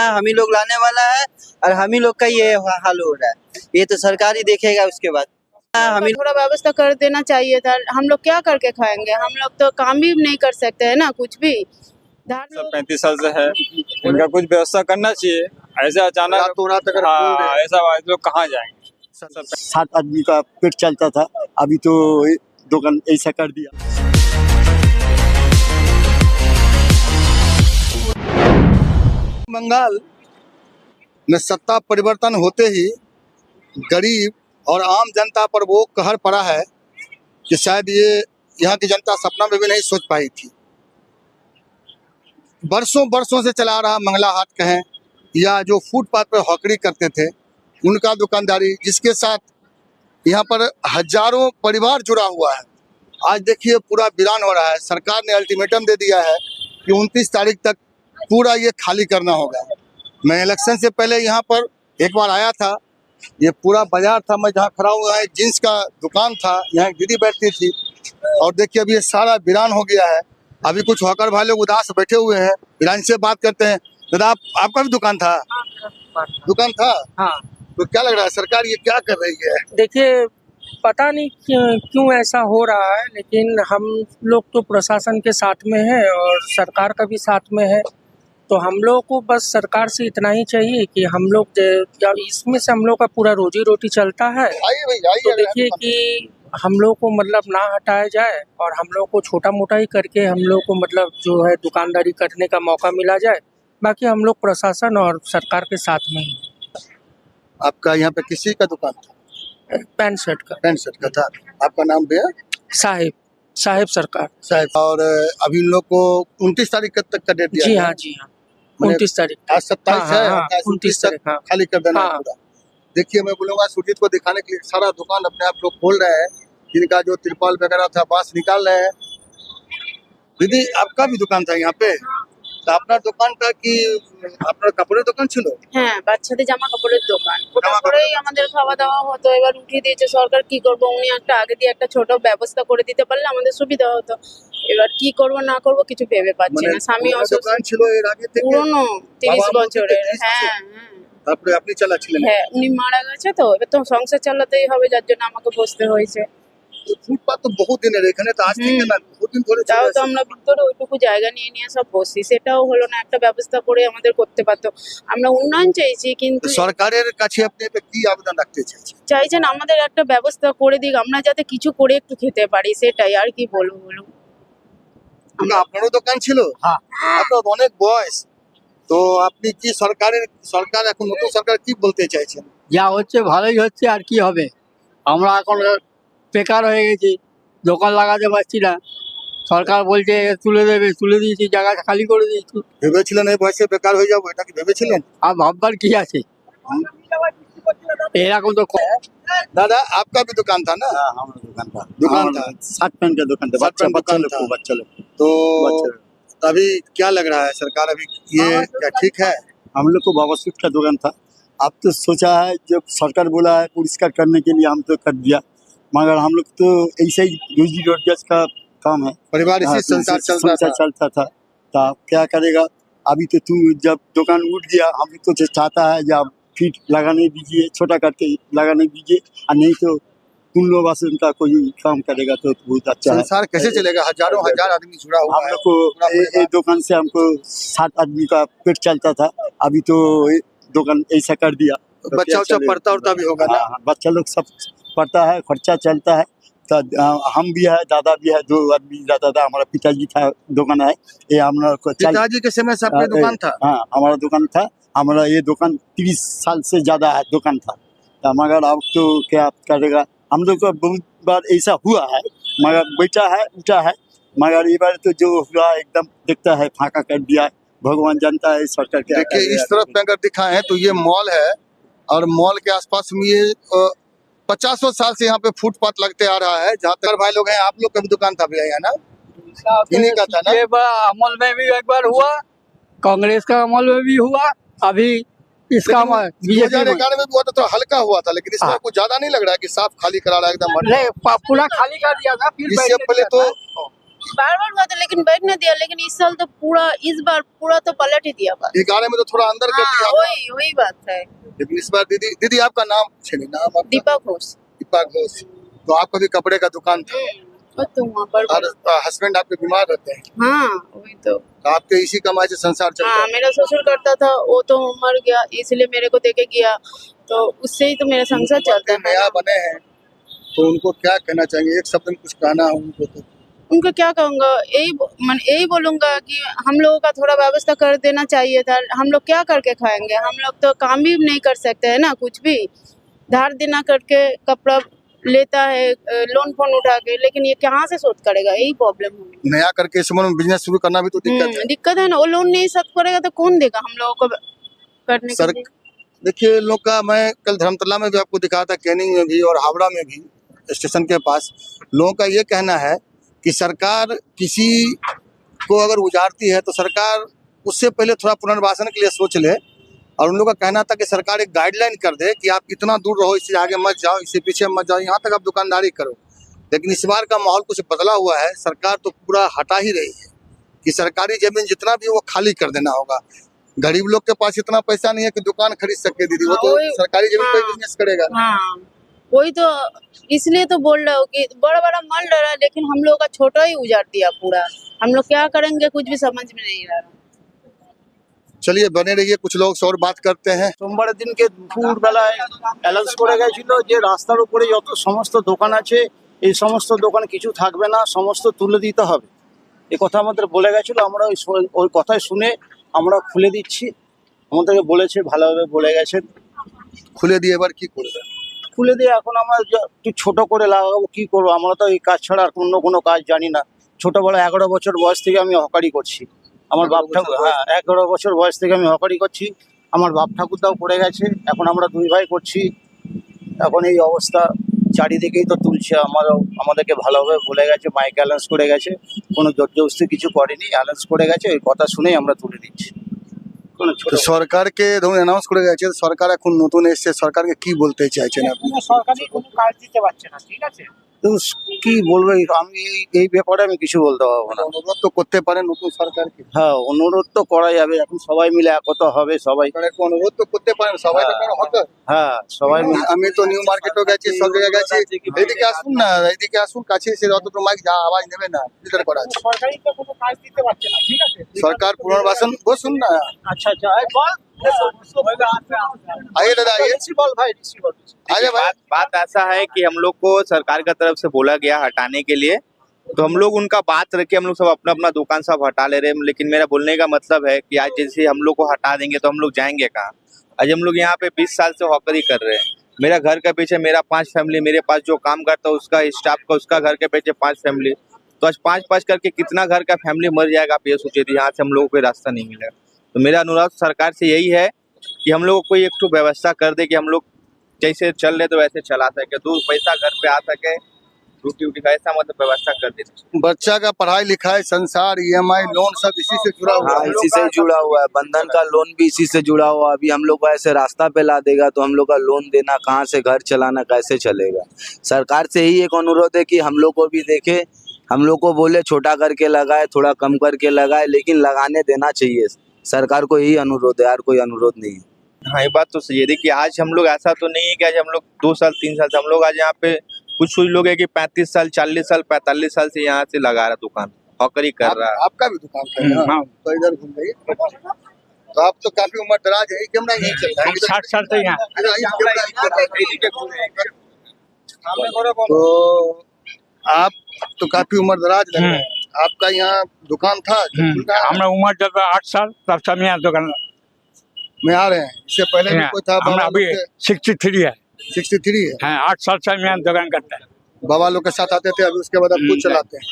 हम ही लोग लाने वाला है और हम ही लोग का ये हाल हो रहा है। ये तो सरकार ही देखेगा उसके बाद। हम ही थोड़ा व्यवस्था कर देना चाहिए था। हम लोग क्या करके खाएंगे? हम लोग तो काम भी नहीं कर सकते है ना कुछ भी। सब 35 साल से है, इनका कुछ व्यवस्था करना चाहिए। ऐसे अचानक ऐसा लोग कहाँ जाएंगे? 7 आदमी का पेट चलता था, अभी तो दुकान ऐसा कर दिया। बंगाल में सत्ता परिवर्तन होते ही गरीब और आम जनता पर वो कहर पड़ा है कि शायद ये यहाँ की जनता सपना में भी नहीं सोच पाई थी। बरसों से चला रहा मंगला हाट कहें या जो फुटपाथ पर हॉकरी करते थे उनका दुकानदारी, जिसके साथ यहाँ पर हजारों परिवार जुड़ा हुआ है, आज देखिए पूरा वीरान हो रहा है। सरकार ने अल्टीमेटम दे दिया है कि 29 तारीख तक पूरा ये खाली करना होगा। मैं इलेक्शन से पहले यहाँ पर एक बार आया था, ये पूरा बाजार था, मैं जहाँ खड़ा हुआ है जींस का दुकान था, यहाँ दीदी बैठती थी और देखिए अभी ये सारा वीरान हो गया है। अभी कुछ हॉकर भाई लोग उदास बैठे हुए हैं, वीरान से बात करते हैं। दादा आपका भी दुकान था? दुकान था। हाँ। तो क्या लग रहा है सरकार ये क्या कर रही है? देखिए पता नहीं क्यों ऐसा हो रहा है, लेकिन हम लोग तो प्रशासन के साथ में है और सरकार का भी साथ में है। तो हम लोग को बस सरकार से इतना ही चाहिए कि हम लोग इसमें से हम लोग का पूरा रोजी रोटी चलता है। तो देखिए कि हम लोग को मतलब ना हटाया जाए और हम लोग को छोटा मोटा ही करके हम लोग को मतलब जो है दुकानदारी करने का मौका मिला जाए। बाकी हम लोग प्रशासन और सरकार के साथ में ही। आपका यहाँ पे किसी का दुकान था? पैंट शर्ट का। पैंट शर्ट का था। आपका नाम भी है? साहिब सरकार साहिब। और अभी इन लोग को 29 तारीख तक का डेट दिया? जी हाँ 29 तारीख। आज 27 है, 29 तक खाली कर देना है पूरा। देखिए मैं बोलूंगा सुजीत को दिखाने के लिए सारा दुकान अपने आप लोग खोल रहे हैं, जिनका जो तिरपाल वगैरह था बांस निकाल रहे हैं। दीदी आपका भी दुकान था यहाँ पे? तो আপনার দোকানটা কি আপনার কাপড়ের দোকান ছিল? হ্যাঁ, বাচ্চাদের জামা কাপড়ের দোকান। ওটা করেই আমাদের খাওয়া দাওয়া হতো। এবার উঠিয়ে দিয়েছে সরকার, কি করব? উনি একটা আগে দিয়ে একটা ছোট ব্যবস্থা করে দিতে পারলে আমাদের সুবিধা হতো। এবার কি করব না করব কিছু ভেবে পাচ্ছি না। স্বামী অসুস্থ। দোকান ছিল এর আগে থেকে? পুরনো 30 বছরের। হ্যাঁ। তারপরে আপনি চালাচ্ছিলেন? হ্যাঁ, উনি মারা গেছে তো এবার তো সংসার চালাতেই হবে, যার জন্য আমাকে বসতে হয়েছে। ফুটপাত তো বহুত দিনের, এখানে তো আজ থেকে না বহুত দিন ধরে তাও তো আমরা ভিতরে ওইটুকু জায়গা নিয়ে নিয়ে সব বসি, সেটাও হলো না। একটা ব্যবস্থা করে আমাদের করতে পারতো। আমরা উন্নয়ন চাইছি, কিন্তু সরকারের কাছে আপনি কি আবেদন রাখতে চাইছেন? চাইছেন আমাদের একটা ব্যবস্থা করে দিক, আমরা যাতে কিছু করে একটু খেতে পারি, সেটাই। আর কি বলবো বলুন। আপনারও দোকান ছিল? হ্যাঁ। আপনার অনেক বয়স, তো আপনি কি সরকার এখন নতুন সরকার কি বলতে চাইছেন? যা হচ্ছে ভালোই হচ্ছে, আর কি হবে। আমরা এখন বেকার হয়ে গেছি, দোকান লাগাতে পারছি না। সরকার বলছে তুলে দেবে, তুলে দিয়েছি, জায়গা খালি করে দিয়েছি। ভেবেছিলেন এই বয়সে বেকার হয়ে যাবো, এটা কি ভেবেছিলেন? আর ভাববার কি আছে, এরকম তো। दादा आपका भी दुकान था ना? हमारा दुकान था। शर्ट पैंट का दुकान था, बच्चा लोग। तो अभी क्या लग रहा है सरकार अभी ये क्या ठीक है? हम लोग को बाबा सूट का दुकान था, अब तो सोचा है जब सरकार बोला है परिष्कार करने के लिए हम तो कर दिया, मगर हम लोग तो ऐसे ही रोजी रोटी का काम है, परिवार इसी संसार चलता था। तो क्या करेगा, अभी तो तू जब दुकान उठ गया, हम लोग तो चाहता है जब फिट लगाने दीजिए, छोटा करके लगाने दीजिए, और नहीं तो तुम लोग बस उनका कोई काम करेगा तो बहुत अच्छा है। संसार कैसे चलेगा? हजारों हजार आदमी जुड़ा हुआ है। हम लोग को ये दुकान से हमको 7 आदमी का पेट चलता था, अभी तो दुकान ऐसा कर दिया। बच्चा पढ़ता उड़ता भी होगा ना? बच्चा लोग सब पढ़ता है, खर्चा चलता है। तो हम भी है, दादा भी है, 2 आदमी जाता था। हमारा पिताजी था दुकान है, ये हमारा पिताजी के समय से अपना दुकान था? हाँ, हमारा दुकान था। हमारा ये दुकान 30 साल से ज्यादा है दुकान था। तो मगर अब तो क्या करेगा, हम लोग को बहुत बार ऐसा हुआ है, मगर बैठा है उठा है, मगर ये बार तो जो हुआ एकदम दिखता है फाका कर दिया। भगवान जानता है सरकार क्या। देखिए इस तरफ में अगर दिखाएं तो ये मॉल है, और मॉल के आसपास में ये 50 साल से यहाँ पे फुटपाथ लगते आ रहा है। जहाँ तक भाई लोग हैं, आप लोग का भी दुकान था भैया ना? इन्हीं का था ना? ये अमल में भी एक बार हुआ, कांग्रेस का अमल में भी हुआ, अभी इसका 2011 में भी हुआ था, तो हल्का हुआ था, लेकिन इसमें कुछ ज्यादा नहीं लग रहा है कि साफ खाली करा रहा है एकदम? नहीं, पूरा खाली कर दिया था। फिर इससे पहले तो बार बार हुआ था लेकिन बैठने दिया, लेकिन इस साल तो इस बार पूरा तो पलट ही दिया बस। 11 में तो थोड़ा अंदर कर दिया हाँ, था। वही बात है। लेकिन इस बार दीदी आपका नाम छेड़ी नाम आपका? दीपा घोष। दीपा घोष। तो आपका भी कपड़े का दुकान था तो वहाँ पर और हस्बैंड आपके बीमार रहते हैं, हाँ वही तो। आपके इसी कमाई से संसार चलता हाँ है। मेरा ससुर करता था, वो तो मर गया, इसलिए मेरे को देके गया, तो उससे ही तो मेरा संसार चलता है। नया बने हैं तो उनको क्या कहना चाहिए, एक शब्द में कुछ कहना है उनको तो? उनको क्या कहूँगा, यही बोलूंगा कि हम लोगों का थोड़ा व्यवस्था कर देना चाहिए था। हम लोग क्या करके खाएंगे, हम लोग तो काम भी नहीं कर सकते है ना, कुछ भी धार देना करके कपड़ा लेता है, लोन फोन उठा के, लेकिन ये कहाँ से शोध करेगा, यही प्रॉब्लम है। नया करके इस उम्र में बिजनेस शुरू करना भी तो दिक्कत है। दिक्कत है ना, वो लोन नहीं शोध करेगा तो कौन देगा हम लोगों को करने के लिए। देखिए लोग का, मैं कल धर्मतला में भी आपको दिखाया था, कैनिंग में भी और हावड़ा में भी स्टेशन के पास, लोगों का ये कहना है कि सरकार किसी को अगर उजाड़ती है तो सरकार उससे पहले थोड़ा पुनर्वासन के लिए सोच ले, और उन लोगों का कहना था कि सरकार एक गाइडलाइन कर दे कि आप इतना दूर रहो, इससे आगे मत जाओ, इससे पीछे मत जाओ, यहाँ तक आप दुकानदारी करो। लेकिन इस बार का माहौल कुछ बदला हुआ है, सरकार तो पूरा हटा ही रही है कि सरकारी जमीन जितना भी वो खाली कर देना होगा। गरीब लोग के पास इतना पैसा नहीं है कि दुकान खरीद सके दीदी, वो तो सरकारी जमीन पर बिजनेस करेगा। हाँ वही तो, इसलिए तो बोल रहा हूँ कि बड़ा बड़ा मल रहा है, लेकिन हम लोग का छोटा ही उजाड़ दिया पूरा। हम लोग क्या करेंगे कुछ भी समझ में नहीं आ रहा। চলিয়ে বনে রহিয়ে कुछ लोग और बात करते हैं। সোমবার দিনকে দুপুরবেলায় অ্যালাউন্স করে গেছিল যে রাস্তার উপরে যত সমস্ত দোকান আছে এই সমস্ত দোকান কিছু থাকবে না, সমস্ত তুলে দিতে হবে, এই কথা আমাদের বলে গেছিল। আমরা ওই কথাই শুনে আমরা খুলে দিচ্ছি, আমাদেরকে বলেছে, ভালোভাবে বলে গেছেন। খুলে দিয়ে এবার কি করবে? খুলে দিয়ে এখন আমরা একটু ছোট করে লাগাবো, কি করবো, আমরা তো এই কাজ ছাড়া আর অন্য কোনো কাজ জানি না। ছোটবেলা 11 বছর বয়স থেকে আমি হকারি করছি। আমার বাপ ঠাকুর, হ্যাঁ 11 বছর বয়স থেকে আমি হকারি করছি। আমার বাপ ঠাকুরদাও করে গেছে, এখন আমরা দুই ভাই করছি। এখন এই অবস্থা চারিদিকেই তো তুলছে। আমাদেরকে ভালোভাবে বলে গেছে, মাইক অ্যালাউন্স করে গেছে, কোনো জোরজবস্তি কিছু করেনি, অ্যালাউন্স করে গেছে, ওই কথা শুনেই আমরা তুলে দিচ্ছি। কোনো ছোট তো সরকারকে ধরুন অ্যানাউন্স করে গেছে, সরকার এখন নতুন এসছে, সরকারকে কি বলতে চাইছেন আপনি? সরকারি কোনো কাজ দিতে পারছে না, ঠিক আছে। তো কি বলবো, আমি এই ব্যাপারে আমি কিছু বলতে পারবো না। অনুরোধ তো করতে পারেন নতুন সরকারকে। হ্যাঁ অনুরোধ তো করা যাবে, এখন সবাই মিলে একত হবে, সবাই। একটু অনুরোধ তো করতে পারেন, সবাই তো কারো হক। হ্যাঁ সবাই মিলে। আমি তো নিউ মার্কেটও গেছি, সব জায়গায় গেছি। এইদিকে আসুন না, এইদিকে আসুন কাছে, সে অত তো মাইক আওয়াজ নেবে না, ফিল্টার করা আছে। সরকারি তো কোনো কাজ দিতে পারছে না, ঠিক আছে। সরকার পুনর্বাসন বসুন না। अच्छा अच्छा बॉल आइए दादा, आइए बॉल भाई बॉल। आइए भाई। बात ऐसा है कि हम लोग को सरकार की तरफ से बोला गया हटाने के लिए, तो हम लोग उनका बात रख के हम लोग सब अपना अपना दुकान सब हटा ले रहे हैं। लेकिन मेरा बोलने का मतलब है कि आज जैसे हम लोग को हटा देंगे तो हम लोग जाएंगे कहाँ? आज हम लोग यहाँ पे 20 साल से हॉकरी कर रहे हैं। मेरा घर के पीछे मेरा 5 फैमिली, मेरे पास जो काम करता है उसका स्टाफ का, उसका घर के पीछे 5 फैमिली। तो आज 5-5 करके कितना घर का फैमिली मर जाएगा, आप ये सोचिए। यहाँ से हम लोगों को रास्ता नहीं मिलेगा। तो मेरा अनुरोध सरकार से यही है कि हम लोग को कोई एक तो व्यवस्था कर दे कि हम लोग जैसे चल रहे तो वैसे चला सके, 2 पैसा घर पे आ सके, रोटी वोटी का ऐसा मतलब व्यवस्था कर दे। बच्चा का पढ़ाई लिखाई, संसार, EMI, लोन सब इसी से जुड़ा हुआ हाँ है। इसी से जुड़ा हुआ है, बंधन का लोन भी इसी से जुड़ा हुआ है। अभी हम लोग को ऐसे रास्ता पे ला देगा तो हम लोग का लोन देना कहाँ से, घर चलाना कैसे चलेगा। सरकार से ही एक अनुरोध है कि हम लोग को भी देखे, हम लोग को बोले छोटा करके लगाए, थोड़ा कम करके लगाए, लेकिन लगाने देना चाहिए। सरकार को यही अनुरोध है, यार कोई अनुरोध नहीं है। हाँ ये बात तो सही है। देखिए आज हम लोग ऐसा तो नहीं है कि आज हम लोग 2 साल 3 साल से, हम लोग आज यहाँ पे कुछ लोग है कि 35 साल 40 साल 45 साल से यहाँ से लगा रहा दुकान, हॉकरी कर रहा है। आपका भी दुकान है? हाँ। तो इधर घूम जाइए। तो आप तो काफी उम्र दराज है, कैमरा यही चल रहा है। 60 साल से यहाँ। तो आप तो काफी उम्र दराज लग रहे हैं। आपका यहाँ दुकान था? हमरा उम्र जब 8 साल तब से हम यहाँ दुकान में आ रहे हैं। इससे पहले भी कोई था? हमरा अभी 63 है। 63 है। हाँ 8 साल से हम यहाँ दुकान करते हैं। बाबा लोग के साथ आते थे, अभी उसके बाद आप खुद चलाते हैं?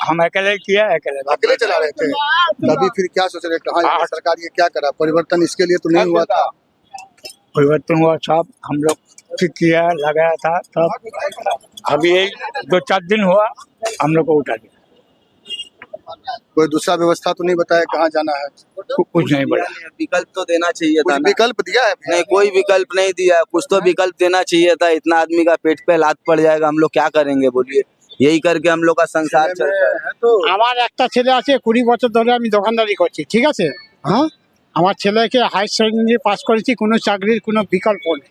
हम अकेले किया, अकेले चला रहे थे। अभी फिर क्या सोच रहे, कहाँ सरकार ये क्या करा, परिवर्तन इसके लिए तो नहीं हुआ था? परिवर्तन हुआ सब, हम लोग ठीक किया, लगाया था तब। अभी 2-4 दिन हुआ हम लोग को उठा दिया। कोई दूसरा व्यवस्था तो नहीं बताया कहाँ जाना है? कुछ नहीं बोला। विकल्प तो देना चाहिए था ना। विकल्प दिया है? नहीं कोई विकल्प नहीं दिया, कुछ तो विकल्प देना चाहिए था। इतना आदमी का पेट पे लात पड़ जाएगा, हम लोग क्या करेंगे बोलिए। यही करके हम लोग का संसार चलता है। আমার একটা ছেলে আছে 20 বছর ধরে আমি দোকানদারি করছি, ঠিক আছে। হ্যাঁ, আমার ছেলেকে হাই সেকেন্ডারি পাস করেছি, কোনো চাকরির কোনো বিকল্প নেই,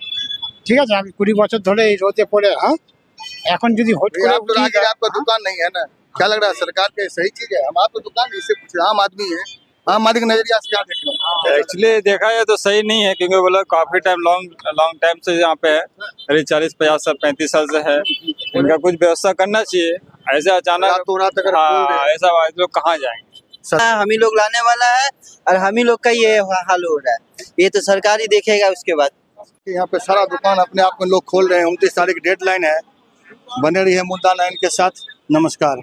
ঠিক আছে। আমি 20 বছর ধরে এই রোদে পড়ে, হ্যাঁ, এখন যদি হট করে आप तो राहगीर, आपका दुकान नहीं है ना, क्या लग रहा है सरकार के सही चीज है? हम आपको दुकान इससे पूछ रहे हैं, आम आदमी है, आम आदमी के नजरिया से क्या देख रहे हैं? एक्चुअली देखा जाए तो सही नहीं है, क्योंकि वो लोग काफी टाइम लॉन्ग टाइम से यहाँ पे है, करीब 40-50 साल 35 साल से है। इनका कुछ व्यवस्था करना चाहिए। ऐसे अचानक रातों रात अगर खोल दे। ऐसा लोग कहाँ जाएंगे? हम ही लोग लाने वाला है और हम ही लोग का ये हाल हो रहा है। ये तो सरकार ही देखेगा उसके बाद। यहाँ पे सारा दुकान अपने आप में लोग खोल रहे हैं। 29 तारीख डेडलाइन है। बने रहिए मुद्दा लाइन के साथ। नमस्कार।